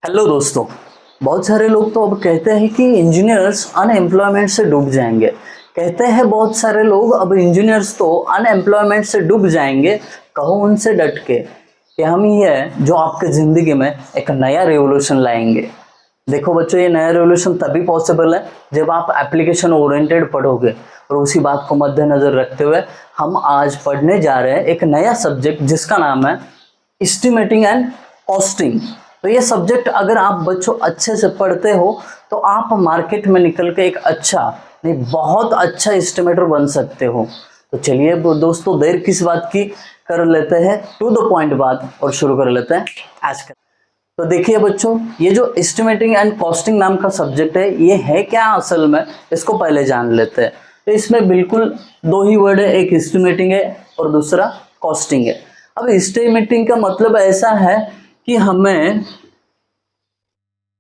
Hello दोस्तों। बहुत सारे लोग तो अब कहते हैं कि इंजीनियर्स अनएम्प्लॉयमेंट से डूब जाएंगे। कहते हैं बहुत सारे लोग अब इंजीनियर्स तो अनएम्प्लॉयमेंट से डूब जाएंगे। कहो उनसे डट के कि हम ही है जो आपके ज़िंदगी में एक नया रेवोल्यूशन लाएंगे। देखो बच्चों, ये नया रेवोल्यूशन तभी पॉसिबल है जब आप एप्लीकेशन ओरिएंटेड पढ़ोगे। और उसी बात को मद्देनज़र रखते हुए हम आज पढ़ने जा रहे हैं एक नया सब्जेक्ट जिसका नाम है एस्टिमेटिंग एंड कॉस्टिंग। तो ये सब्जेक्ट अगर आप बच्चों अच्छे से पढ़ते हो तो आप मार्केट में निकल के एक अच्छा नहीं बहुत अच्छा एस्टिमेटर बन सकते हो। तो चलिए दोस्तों, देर किस बात की, कर लेते हैं टू द पॉइंट बात और शुरू कर लेते हैं आज का। तो देखिए बच्चों, ये जो एस्टिमेटिंग एंड कॉस्टिंग नाम का सब्जेक्ट है ये है क्या असल में, इसको पहले जान लेते हैं। तो इसमें बिल्कुल दो ही वर्ड है, एक एस्टिमेटिंग है और दूसरा कॉस्टिंग है। अब एस्टिमेटिंग का मतलब ऐसा है कि हमें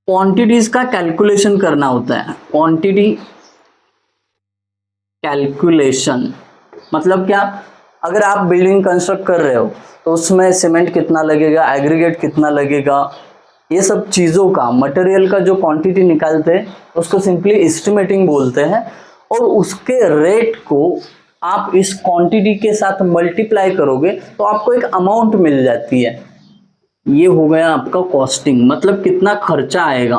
क्वांटिटीज का कैलकुलेशन करना होता है। क्वांटिटी कैलकुलेशन मतलब क्या, अगर आप बिल्डिंग कंस्ट्रक्ट कर रहे हो तो उसमें सीमेंट कितना लगेगा, एग्रीगेट कितना लगेगा, ये सब चीज़ों का मटेरियल का जो क्वांटिटी निकालते हैं उसको सिंपली एस्टिमेटिंग बोलते हैं। और उसके रेट को आप इस क्वांटिटी के साथ मल्टीप्लाई करोगे तो आपको एक अमाउंट मिल जाती है। ये हो गया आपका कॉस्टिंग, मतलब कितना खर्चा आएगा।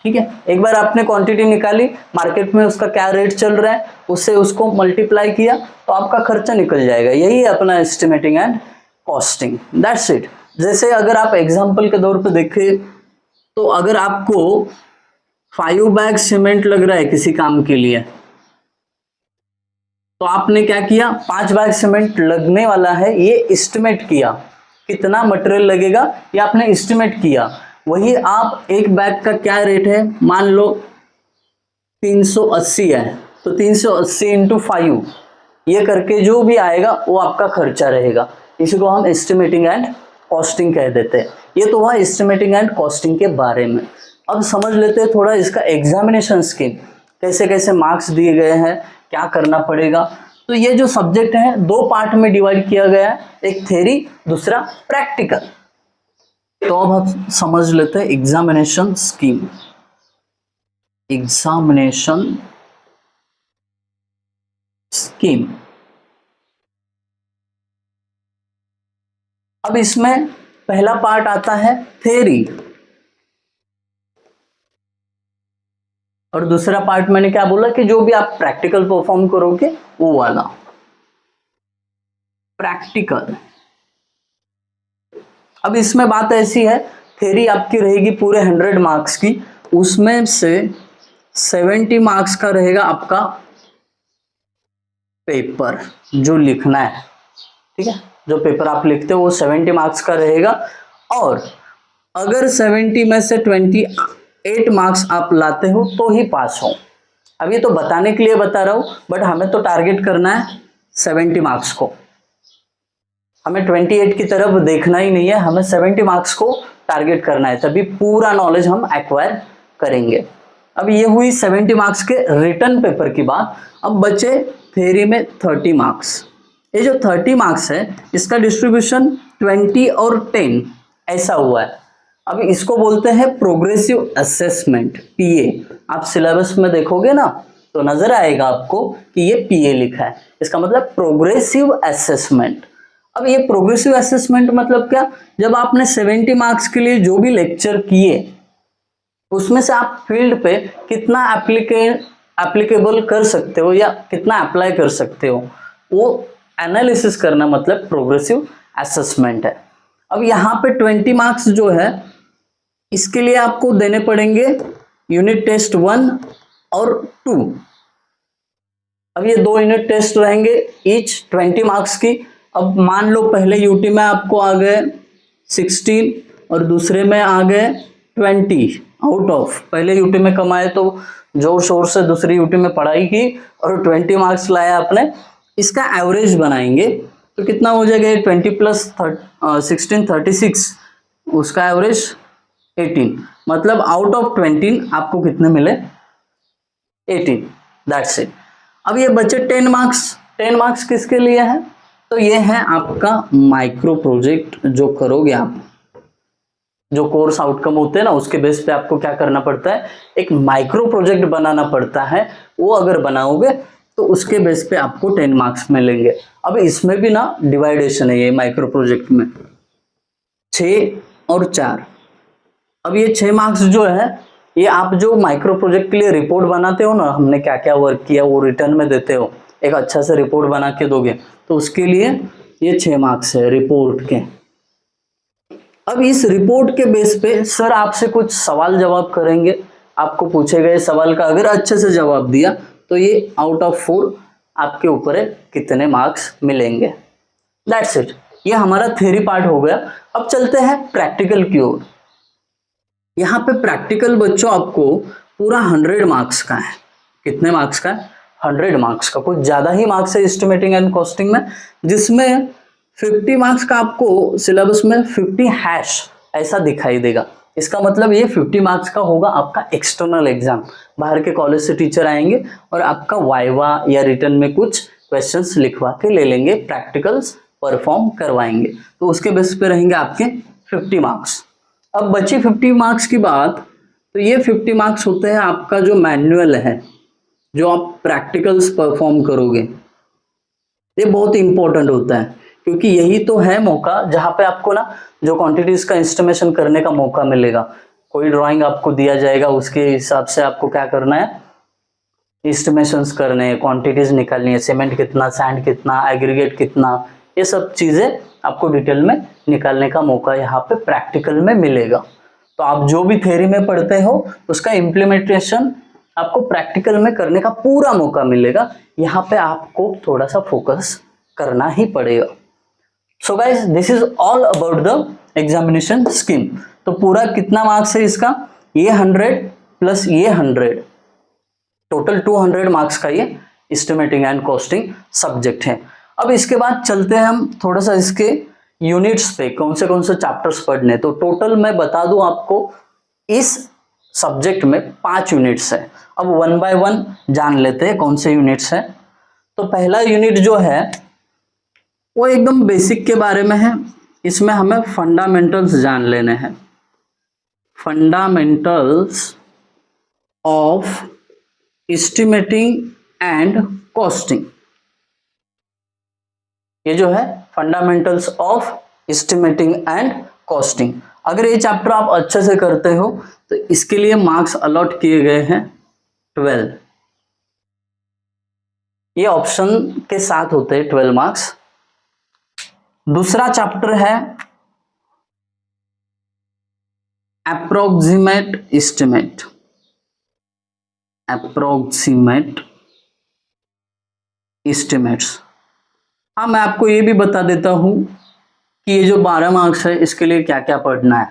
ठीक है, एक बार आपने क्वांटिटी निकाली, मार्केट में उसका क्या रेट चल रहा है उससे उसको मल्टीप्लाई किया तो आपका खर्चा निकल जाएगा। यही है अपना estimating and costing, that's it. जैसे अगर आप एग्जांपल के तौर पे देखें तो अगर आपको 5 बैग सीमेंट लग रहा है किसी काम के लिए, तो आपने क्या किया, 5 बैग सीमेंट लगने वाला है ये एस्टिमेट किया, कितना मटेरियल लगेगा ये आपने एस्टिमेट किया। वही आप एक बैग का क्या रेट है, मान लो 380 है, तो 380 इंटू 5 ये करके जो भी आएगा वो आपका खर्चा रहेगा। इसी को हम एस्टिमेटिंग एंड कॉस्टिंग कह देते हैं। ये तो हुआ एस्टिमेटिंग एंड कॉस्टिंग के बारे में। अब समझ लेते हैं थोड़ा इसका एग्जामिनेशन स्कीम, कैसे कैसे मार्क्स दिए गए हैं, क्या करना पड़ेगा। तो ये जो सब्जेक्ट है दो पार्ट में डिवाइड किया गया है, एक थ्योरी दूसरा प्रैक्टिकल। तो अब हम समझ लेते हैं एग्जामिनेशन स्कीम। एग्जामिनेशन स्कीम, अब इसमें पहला पार्ट आता है थ्योरी और दूसरा पार्ट मैंने क्या बोला कि जो भी आप प्रैक्टिकल परफॉर्म करोगे वो वाला प्रैक्टिकल। अब इसमें बात ऐसी है, थ्योरी आपकी रहेगी पूरे 100 मार्क्स की, उसमें से 70 मार्क्स का रहेगा आपका पेपर जो लिखना है। ठीक है, जो पेपर आप लिखते हो वो 70 मार्क्स का रहेगा। और अगर 70 में से 28 मार्क्स आप लाते हो तो ही पास हो। अब ये तो बताने के लिए बता रहा हूं, बट हमें तो टारगेट करना है 70 मार्क्स को। हमें 28 की तरफ देखना ही नहीं है, हमें 70 मार्क्स को टारगेट करना है, तभी पूरा नॉलेज हम एक्वायर करेंगे। अब ये हुई 70 मार्क्स के रिटर्न पेपर की बात। अब बचे थ्योरी में 30 मार्क्स। ये जो 30 मार्क्स है इसका डिस्ट्रीब्यूशन 20 और 10 ऐसा हुआ है। अब इसको बोलते हैं प्रोग्रेसिव असेसमेंट, पीए। आप सिलेबस में देखोगे ना तो नजर आएगा आपको कि ये पीए लिखा है, इसका मतलब प्रोग्रेसिव असेसमेंट। अब ये प्रोग्रेसिव असेसमेंट मतलब क्या, जब आपने 70 मार्क्स के लिए जो भी लेक्चर किए उसमें से आप फील्ड पे कितना एप्लीकेबल कर सकते हो या कितना अप्लाई कर सकते हो, वो एनालिसिस करना मतलब प्रोग्रेसिव असेसमेंट है। अब यहाँ पे 20 मार्क्स जो है इसके लिए आपको देने पड़ेंगे यूनिट टेस्ट 1 और 2। अब ये दो यूनिट टेस्ट रहेंगे ईच 20 मार्क्स की। अब मान लो पहले यूटी में आपको आ गए 16 और दूसरे में आ गए 20 आउट ऑफ। पहले यूटी में कमाए तो जोर शोर से दूसरी यूटी में पढ़ाई की और 20 मार्क्स लाया आपने, इसका एवरेज बनाएंगे तो कितना हो जाएगा, 20 प्लस 16 36, उसका एवरेज 18, मतलब आउट ऑफ 20 आपको कितने मिले, 18, दैट्स इट। अब ये बचे 10 मार्क्स। 10 मार्क्स किसके लिए है, तो ये है आपका माइक्रो प्रोजेक्ट जो करोगे आप। जो कोर्स आउटकम होते हैं ना, उसके बेस पे आपको क्या करना पड़ता है, एक माइक्रो प्रोजेक्ट बनाना पड़ता है। वो अगर बनाओगे तो उसके बेस पे आपको 10 मार्क्स मिलेंगे। अब इसमें भी ना डिवाइडेशन है ये माइक्रो प्रोजेक्ट में, 6 और 4। अब ये 6 मार्क्स जो है, ये आप जो माइक्रो प्रोजेक्ट के लिए रिपोर्ट बनाते हो ना, हमने क्या क्या वर्क किया वो रिटर्न में देते हो, एक अच्छा से रिपोर्ट बना के दोगे, तो उसके लिए ये 6 मार्क्स है रिपोर्ट के। अब इस रिपोर्ट के बेस पे सर आपसे कुछ सवाल जवाब करेंगे, आपको पूछे गए सवाल का अगर अच्छे से जवाब दिया तो ये आउट ऑफ 4 आपके ऊपर है कितने मार्क्स मिलेंगे। दैट्स इट, ये हमारा थ्योरी पार्ट हो गया। अब चलते हैं प्रैक्टिकल की ओर। यहाँ पे प्रैक्टिकल बच्चों आपको पूरा 100 मार्क्स का है। कितने मार्क्स का है? 100 मार्क्स का। कुछ ज्यादा ही मार्क्स है एस्टिमेटिंग एंड कॉस्टिंग में, जिसमें 50 मार्क्स का आपको सिलेबस में 50 हैश ऐसा दिखाई देगा। इसका मतलब ये 50 मार्क्स का होगा आपका एक्सटर्नल एग्जाम, बाहर के कॉलेज से टीचर आएंगे और आपका वाइवा या रिटर्न में कुछ क्वेश्चंस लिखवा के ले लेंगे, प्रैक्टिकल्स परफॉर्म करवाएंगे, तो उसके बेस पे रहेंगे आपके 50 मार्क्स। अब बची 50 मार्क्स की बात, तो ये 50 मार्क्स होते हैं आपका जो मैनुअल है, जो आप प्रैक्टिकल्स परफॉर्म करोगे। ये बहुत इंपॉर्टेंट होता है क्योंकि यही तो है मौका जहां पे आपको ना जो क्वांटिटीज का एस्टिमेशन करने का मौका मिलेगा। कोई ड्राइंग आपको दिया जाएगा, उसके हिसाब से आपको क्या करना है, एस्टिमेशंस करने हैं, क्वांटिटीज निकालनी है, सीमेंट कितना, सैंड कितना, एग्रीगेट कितना, ये सब चीजें आपको डिटेल में निकालने का मौका यहाँ पे प्रैक्टिकल में मिलेगा। तो आप जो भी थ्योरी में पढ़ते हो उसका इम्प्लीमेंटेशन आपको प्रैक्टिकल में करने का पूरा मौका मिलेगा। यहाँ पे आपको थोड़ा सा फोकस करना ही पड़ेगा। So guys, this is all about the examination scheme. तो पूरा कितना मार्क्स है इसका, ये 100 प्लस ये 100, टोटल 200 मार्क्स का ये एस्टिमेटिंग एंड कॉस्टिंग सब्जेक्ट है। अब इसके बाद चलते हैं हम थोड़ा सा इसके यूनिट्स पे, कौन से चैप्टर्स पढ़ने। तो टोटल मैं बता दूं आपको, इस सब्जेक्ट में 5 यूनिट्स है। अब 1 बाय 1 जान लेते हैं कौन से यूनिट्स है। तो पहला यूनिट जो है वो एकदम बेसिक के बारे में है। इसमें हमें फंडामेंटल्स जान लेने हैं, fundamentals of estimating and costing. ये जो है fundamentals of estimating and costing, अगर ये चैप्टर आप अच्छे से करते हो तो इसके लिए मार्क्स अलॉट किए गए हैं 12। ये ऑप्शन के साथ होते हैं 12 मार्क्स। दूसरा चैप्टर है अप्रोक्सीमेट एस्टिमेट, अप्रोक्सीमेट एस्टिमेट्स। हाँ, मैं आपको ये भी बता देता हूं कि ये जो 12 मार्क्स है इसके लिए क्या क्या पढ़ना है।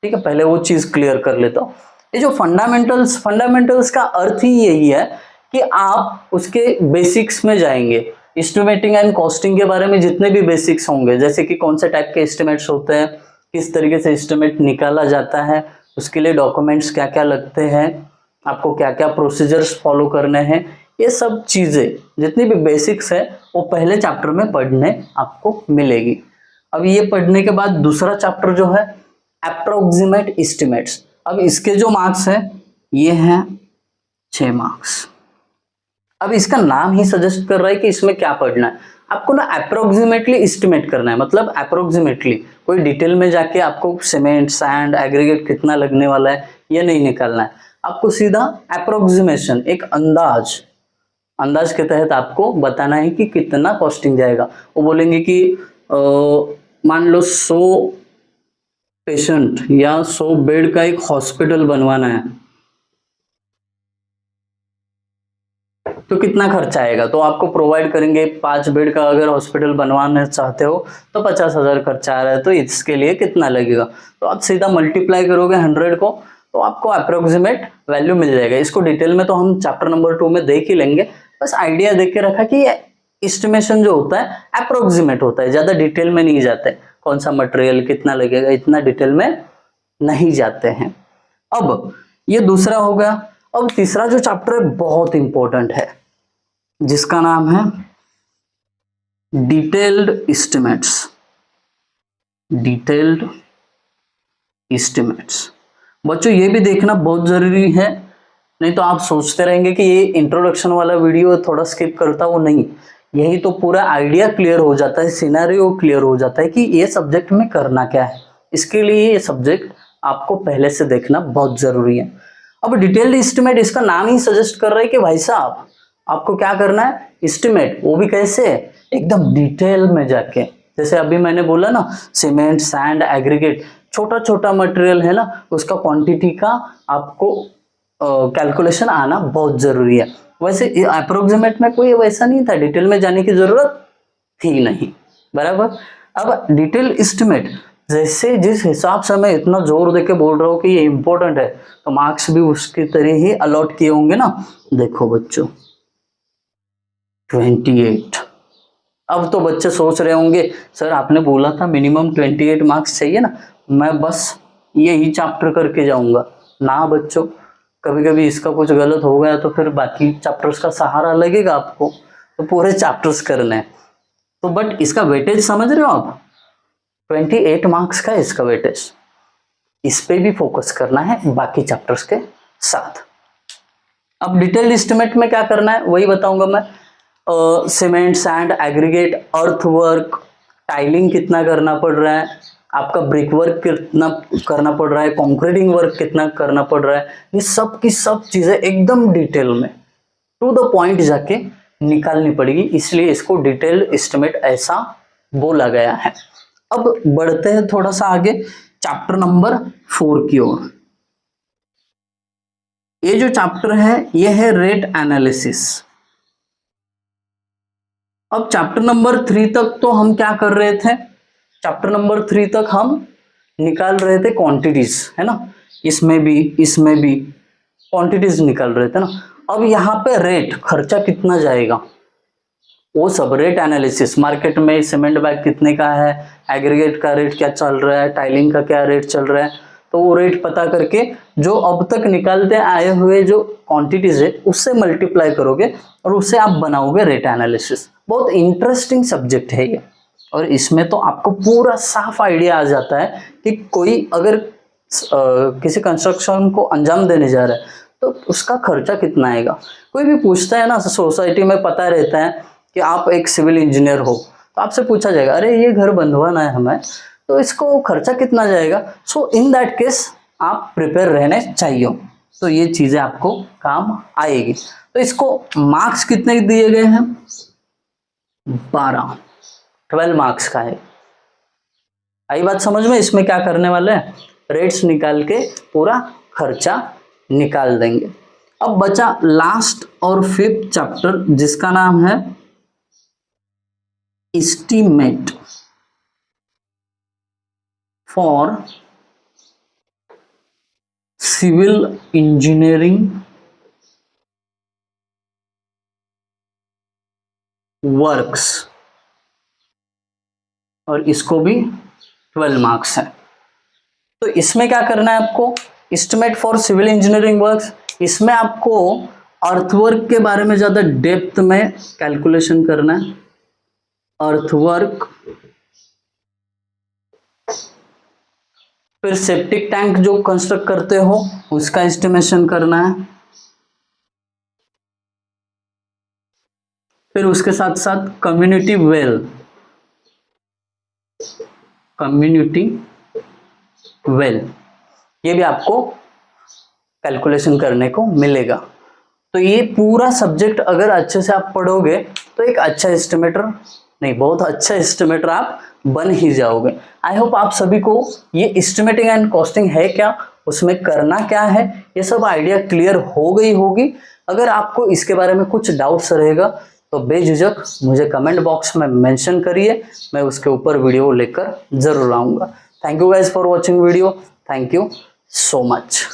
ठीक है, पहले वो चीज क्लियर कर लेता हूं। ये जो फंडामेंटल्स का अर्थ ही यही है कि आप उसके बेसिक्स में जाएंगे। एस्टिमेटिंग एंड कॉस्टिंग के बारे में जितने भी बेसिक्स होंगे, जैसे कि कौन से टाइप के एस्टिमेट्स होते हैं, किस तरीके से एस्टिमेट निकाला जाता है, उसके लिए डॉक्यूमेंट्स क्या क्या लगते हैं, आपको क्या क्या प्रोसीजर्स फॉलो करने हैं, ये सब चीजें जितनी भी बेसिक्स है वो पहले चैप्टर में पढ़ने आपको मिलेगी। अब ये पढ़ने के बाद दूसरा चैप्टर जो है अप्रोक्सीमेट एस्टिमेट्स। अब इसके जो मार्क्स है ये हैं 6 मार्क्स। अब इसका नाम ही सजेस्ट कर रहा है कि इसमें क्या पढ़ना है। आपको ना अप्रोक्सीमेटली एस्टिमेट करना है, मतलब अप्रोक्सीमेटली, कोई डिटेल में जाके आपको सीमेंट, सैंड, एग्रीगेट कितना लगने वाला है ये नहीं निकालना है। आपको सीधा अप्रोक्सीमेशन, एक अंदाज के तहत आपको बताना है कि कितना कॉस्टिंग जाएगा। वो बोलेंगे कि मान लो 100 पेशेंट या 100 बेड का एक हॉस्पिटल बनवाना है, तो कितना खर्चा आएगा। तो आपको प्रोवाइड करेंगे 5 बेड का अगर हॉस्पिटल बनवाना चाहते हो तो 50,000 खर्चा आ रहा है, तो इसके लिए कितना लगेगा। तो आप सीधा मल्टीप्लाई करोगे 100 को, तो आपको अप्रोक्सीमेट वैल्यू मिल जाएगा। इसको डिटेल में तो हम चैप्टर नंबर 2 में देख ही लेंगे, बस आइडिया देख के रखा कि एस्टिमेशन जो होता है अप्रोक्सीमेट होता है, ज्यादा डिटेल में नहीं जाते, कौन सा मटेरियल कितना लगेगा इतना डिटेल में नहीं जाते हैं। अब ये दूसरा हो गया। अब तीसरा जो चैप्टर है बहुत इंपॉर्टेंट है, जिसका नाम है डिटेल्ड एस्टिमेट्स। Detailed estimates. बच्चों ये भी देखना बहुत जरूरी है, नहीं तो आप सोचते रहेंगे कि ये इंट्रोडक्शन वाला वीडियो थोड़ा स्किप करता हो, नहीं, यही तो पूरा आइडिया क्लियर हो जाता है, सिनेरियो क्लियर हो जाता है कि ये सब्जेक्ट में करना क्या है। इसके लिए ये सब्जेक्ट आपको पहले से देखना बहुत जरूरी है। अब डिटेल्ड एस्टिमेट, इसका नाम ही सजेस्ट कर रहा है कि भाई साहब आपको क्या करना है, एस्टिमेट, वो भी कैसे, एकदम डिटेल में जाके। जैसे अभी मैंने बोला ना, सीमेंट, सैंड, एग्रीगेट, छोटा छोटा मटेरियल है ना, उसका क्वांटिटी का आपको कैलकुलेशन आना बहुत जरूरी है। वैसे अप्रोक्सीमेट में कोई वैसा नहीं था, डिटेल में जाने की जरूरत थी नहीं, बराबर। अब डिटेल एस्टिमेट, जैसे जिस हिसाब से मैं इतना जोर देके बोल रहा हूँ कि ये इंपॉर्टेंट है, तो मार्क्स भी उसकी तरह ही अलॉट किए होंगे ना। देखो बच्चों 28, अब तो बच्चे सोच रहे होंगे सर आपने बोला था मिनिमम 28 मार्क्स चाहिए ना, मैं बस यही चैप्टर करके जाऊंगा ना। बच्चों कभी कभी इसका कुछ गलत हो गया तो फिर बाकी चैप्टर्स का सहारा लगेगा आपको, तो पूरे चैप्टर्स करने हैं। तो बट इसका वेटेज समझ रहे हो आप, 28 मार्क्स का इसका वेटेज, इस पे भी फोकस करना है बाकी चैप्टर्स के साथ। अब डिटेल एस्टिमेट में क्या करना है वही बताऊंगा मैं। Cement, sand, aggregate, earthwork, tiling कितना करना पड़ रहा है, आपका ब्रिक वर्क कितना करना पड़ रहा है, कॉन्क्रीटिंग वर्क कितना करना पड़ रहा है, ये सब की सब चीजें एकदम डिटेल में टू द पॉइंट जाके निकालनी पड़ेगी, इसलिए इसको डिटेल एस्टिमेट ऐसा बोला गया है। अब बढ़ते हैं थोड़ा सा आगे चैप्टर नंबर 4 की ओर। ये जो चैप्टर है ये है रेट एनालिसिस। अब चैप्टर नंबर 3 तक तो हम क्या कर रहे थे, चैप्टर नंबर 3 तक हम निकाल रहे थे क्वांटिटीज, है ना, इसमें भी क्वांटिटीज निकाल रहे थे ना। अब यहाँ पे रेट, खर्चा कितना जाएगा वो सब रेट एनालिसिस, मार्केट में सीमेंट बैग कितने का है, एग्रीगेट का रेट क्या चल रहा है, टाइलिंग का क्या रेट चल रहा है, तो वो रेट पता करके जो अब तक निकालते आए हुए जो क्वांटिटीज है उससे मल्टीप्लाई करोगे और उससे आप बनाओगे रेट एनालिसिस। बहुत इंटरेस्टिंग सब्जेक्ट है ये, और इसमें तो आपको पूरा साफ आइडिया आ जाता है कि कोई अगर किसी कंस्ट्रक्शन को अंजाम देने जा रहा है तो उसका खर्चा कितना आएगा। कोई भी पूछता है ना, सोसाइटी में पता रहता है कि आप एक सिविल इंजीनियर हो, तो आपसे पूछा जाएगा अरे ये घर बनवाना है हमें, तो इसको खर्चा कितना जाएगा। सो इन दैट केस आप प्रिपेयर रहने चाहिए, तो ये चीजें आपको काम आएगी। तो इसको मार्क्स कितने दिए गए हैं, 12 मार्क्स का है। आई बात समझ में, इसमें क्या करने वाले हैं, रेट्स निकाल के पूरा खर्चा निकाल देंगे। अब बचा लास्ट और 5th चैप्टर जिसका नाम है estimate for civil engineering works, और इसको भी 12 मार्क्स है। तो इसमें क्या करना है आपको, estimate for civil engineering works, इसमें आपको अर्थवर्क के बारे में ज्यादा डेप्थ में कैलकुलेशन करना है, अर्थवर्क, फिर सेप्टिक टैंक जो कंस्ट्रक्ट करते हो उसका एस्टिमेशन करना है, फिर उसके साथ साथ कम्युनिटी वेल, ये भी आपको कैलकुलेशन करने को मिलेगा। तो ये पूरा सब्जेक्ट अगर अच्छे से आप पढ़ोगे तो एक अच्छा एस्टिमेटर, नहीं बहुत अच्छा एस्टिमेटर आप बन ही जाओगे। आई होप आप सभी को ये एस्टिमेटिंग एंड कॉस्टिंग है क्या, उसमें करना क्या है, ये सब आइडिया क्लियर हो गई होगी। अगर आपको इसके बारे में कुछ डाउट्स रहेगा तो बेझिझक मुझे कमेंट बॉक्स में मेंशन करिए, मैं उसके ऊपर वीडियो लेकर जरूर आऊँगा। Thank you guys for watching video, thank you so much.